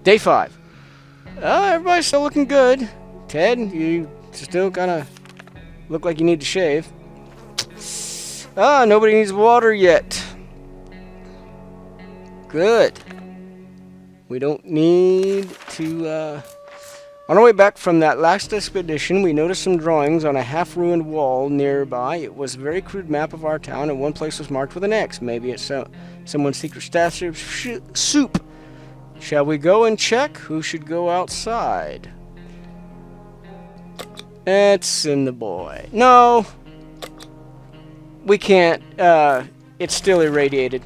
Day 5. Everybody's still looking good. Ted, you still kind of look like you need to shave. Nobody needs water yet. Good. We don't need to, On our way back from that last expedition, we noticed some drawings on a half-ruined wall nearby. It was a very crude map of our town, and one place was marked with an X. Maybe it's someone's secret stash of soup. Shall we go and check? Who should go outside? It's in the boy. No! We can't. It's still irradiated.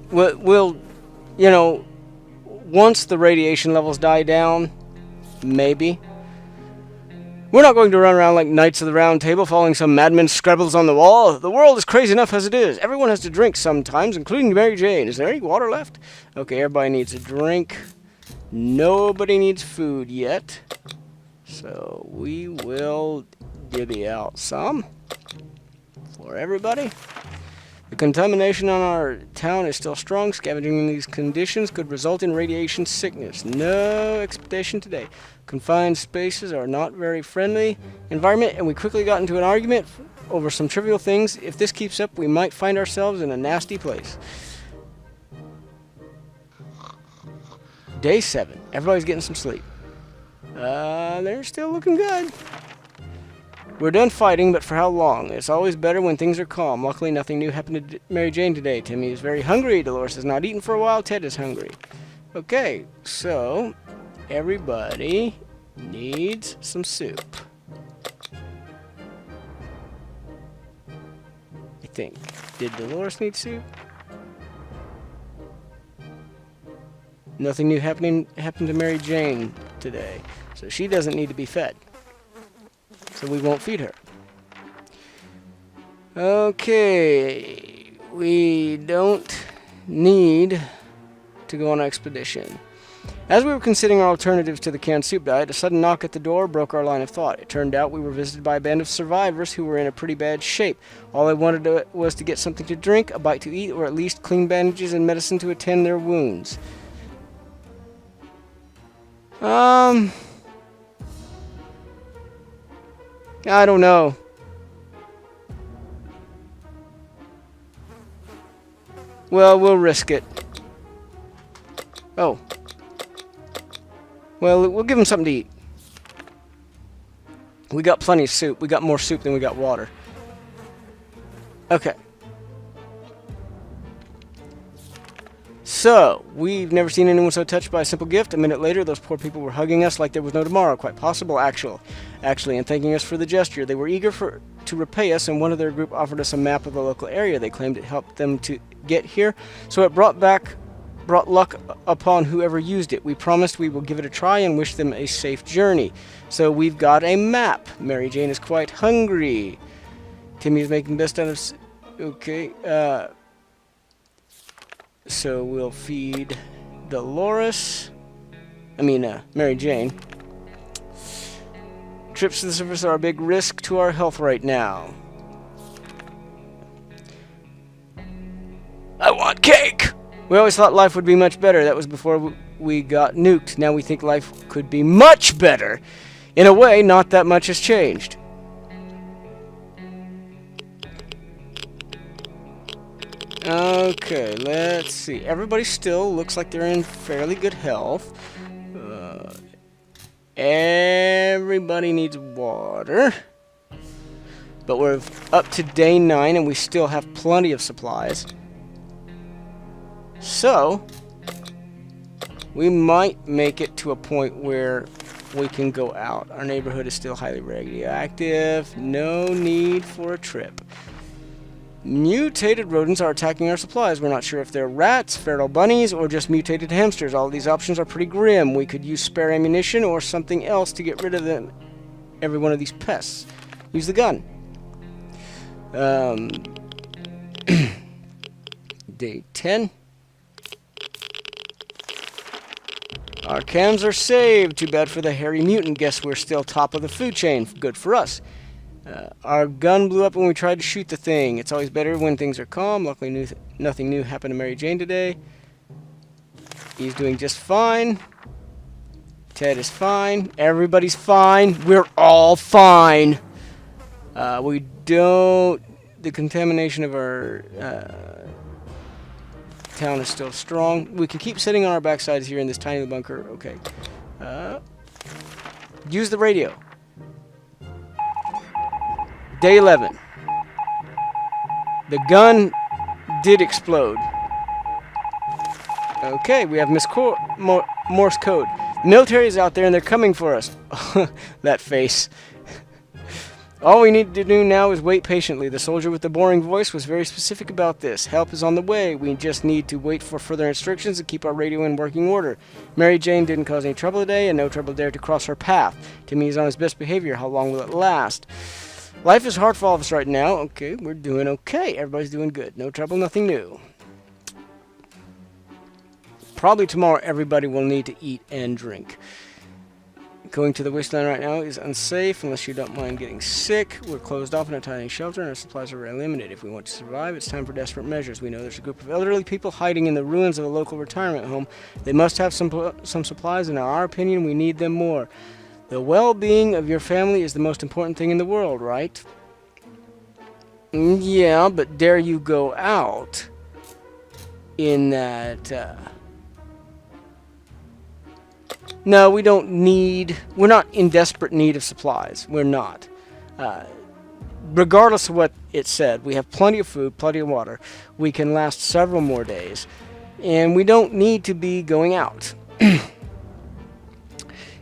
We'll, once the radiation levels die down, maybe. We're not going to run around like knights of the round table following some madman's scribbles on the wall. The world is crazy enough as it is. Everyone has to drink sometimes, including Mary Jane. Is there any water left? Okay, everybody needs a drink. Nobody needs food yet. So we will divvy out some for everybody. The contamination on our town is still strong. Scavenging in these conditions could result in radiation sickness. No expedition today. Confined spaces are not very friendly environment, and we quickly got into an argument over some trivial things. If this keeps up, we might find ourselves in a nasty place. Day 7. Everybody's getting some sleep. They're still looking good. We're done fighting, but for how long? It's always better when things are calm. Luckily, nothing new happened to Mary Jane today. Timmy is very hungry. Dolores has not eaten for a while. Ted is hungry. Okay, so everybody needs some soup. I think. Did Dolores need soup? Nothing new happened to Mary Jane today, so she doesn't need to be fed. So we won't feed her. Okay, we don't need to go on an expedition. As we were considering our alternatives to the canned soup diet, a sudden knock at the door broke our line of thought. It turned out we were visited by a band of survivors who were in a pretty bad shape. All they wanted was to get something to drink, a bite to eat, or at least clean bandages and medicine to attend their wounds. I don't know. Well, we'll risk it. Oh. Well, we'll give them something to eat. We got plenty of soup. We got more soup than we got water. Okay. So, we've never seen anyone so touched by a simple gift. A minute later, those poor people were hugging us like there was no tomorrow. Quite possible, actually, and thanking us for the gesture. They were eager to repay us, and one of their group offered us a map of the local area. They claimed it helped them to get here, so it brought luck upon whoever used it. We promised we will give it a try and wish them a safe journey. So we've got a map. Mary Jane is quite hungry. Timmy is making best out of... Okay, so we'll feed Dolores. Mary Jane. Trips to the surface are a big risk to our health right now. I want cake! We always thought life would be much better. That was before we got nuked. Now we think life could be much better. In a way, not that much has changed. Okay, let's see. Everybody still looks like they're in fairly good health. Everybody needs water. But we're up to day 9 and we still have plenty of supplies. So, we might make it to a point where we can go out. Our neighborhood is still highly radioactive. No need for a trip. Mutated rodents are attacking our supplies. We're not sure if they're rats, feral bunnies, or just mutated hamsters. All of these options are pretty grim. We could use spare ammunition or something else to get rid of them. Every one of these pests. Use the gun. Day 10. Our cans are saved. Too bad for the hairy mutant. Guess we're still top of the food chain. Good for us. Our gun blew up when we tried to shoot the thing. It's always better when things are calm. Luckily, nothing new happened to Mary Jane today. He's doing just fine. Ted is fine. Everybody's fine. We're all fine. We don't... The contamination of our town is still strong. We can keep sitting on our backsides here in this tiny bunker. Okay. Use the radio. Day 11. The gun did explode. Okay, we have Morse code. The military is out there and they're coming for us. That face. All we need to do now is wait patiently. The soldier with the boring voice was very specific about this. Help is on the way. We just need to wait for further instructions and keep our radio in working order. Mary Jane didn't cause any trouble today, and no trouble dared to cross her path. Timmy is on his best behavior. How long will it last? Life is hard for all of us right now. Okay, we're doing okay. Everybody's doing good. No trouble, nothing new. Probably tomorrow everybody will need to eat and drink. Going to the wasteland right now is unsafe unless you don't mind getting sick. We're closed off in a tiny shelter and our supplies are very limited. If we want to survive, it's time for desperate measures. We know there's a group of elderly people hiding in the ruins of a local retirement home. They must have some supplies, and in our opinion, we need them more. The well-being of your family is the most important thing in the world, right? Yeah, but dare you go out in that... No, we don't need... We're not in desperate need of supplies. We're not. Regardless of what it said, we have plenty of food, plenty of water. We can last several more days. And we don't need to be going out. It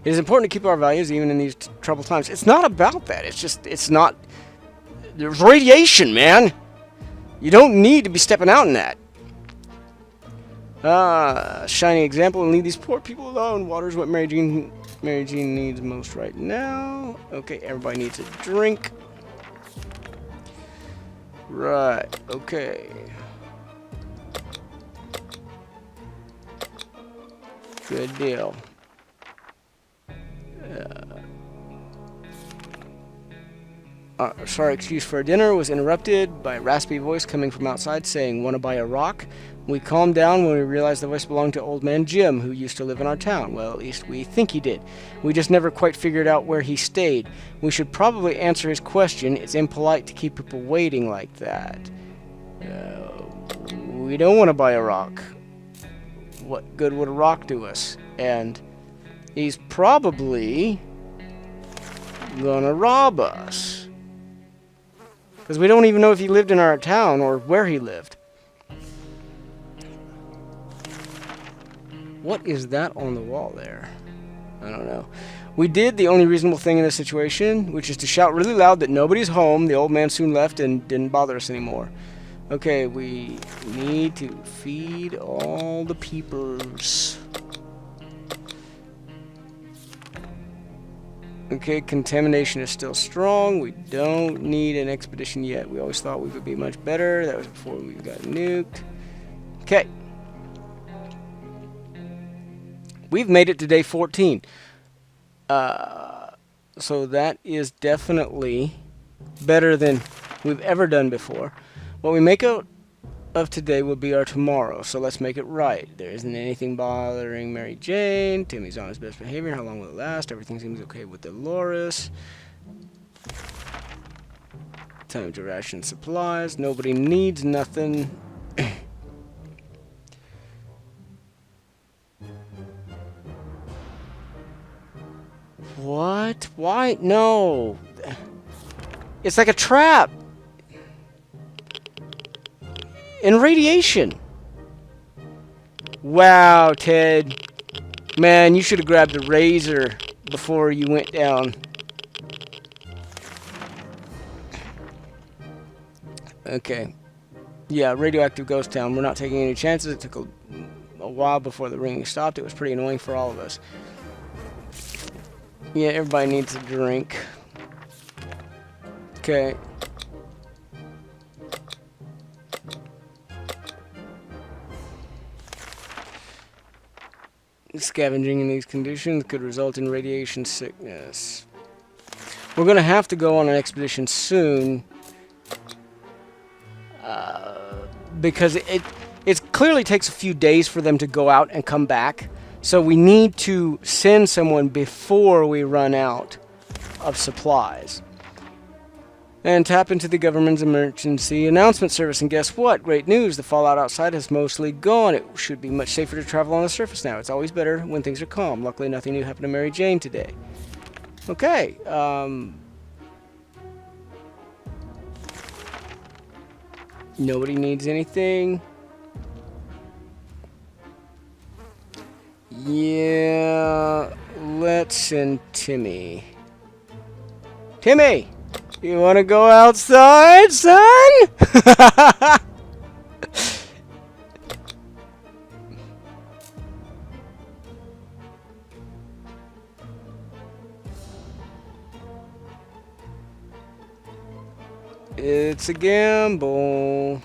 is important to keep our values even in these troubled times. It's not about that. It's just... It's not... There's radiation, man! You don't need to be stepping out in that. Shining example and leave these poor people alone. Water's what Mary Jane needs most right now. Okay, everybody needs a drink. Right, okay. Good deal. Our excuse for dinner was interrupted by a raspy voice coming from outside saying, "Want to buy a rock?" We calmed down when we realized the voice belonged to Old Man Jim, who used to live in our town. Well, at least we think he did. We just never quite figured out where he stayed. We should probably answer his question. It's impolite to keep people waiting like that. We don't want to buy a rock. What good would a rock do us? And he's probably gonna rob us. Because we don't even know if he lived in our town or where he lived. What is that on the wall there? I don't know. We did the only reasonable thing in this situation, which is to shout really loud that nobody's home. The old man soon left and didn't bother us anymore. Okay, we need to feed all the peepers. Okay, contamination is still strong. We don't need an expedition yet. We always thought we would be much better. That was before we got nuked. Okay. We've made it to day 14. So that is definitely better than we've ever done before. What we make out of today will be our tomorrow, so let's make it right. There isn't anything bothering Mary Jane. Timmy's on his best behavior. How long will it last? Everything seems okay with Dolores. Time to ration supplies. Nobody needs nothing. What? Why? No. It's like a trap. And radiation. Wow, Ted. Man, you should have grabbed the razor before you went down. Okay. Yeah, radioactive ghost town. We're not taking any chances. It took a while before the ringing stopped. It was pretty annoying for all of us. Yeah, everybody needs a drink. Okay. Scavenging in these conditions could result in radiation sickness. We're going to have to go on an expedition soon. Because it clearly takes a few days for them to go out and come back. So we need to send someone before we run out of supplies. And tap into the government's emergency announcement service. And guess what? Great news. The fallout outside has mostly gone. It should be much safer to travel on the surface now. It's always better when things are calm. Luckily, nothing new happened to Mary Jane today. Okay. Nobody needs anything. Yeah. Let's send Timmy. Timmy! You want to go outside, son? It's a gamble.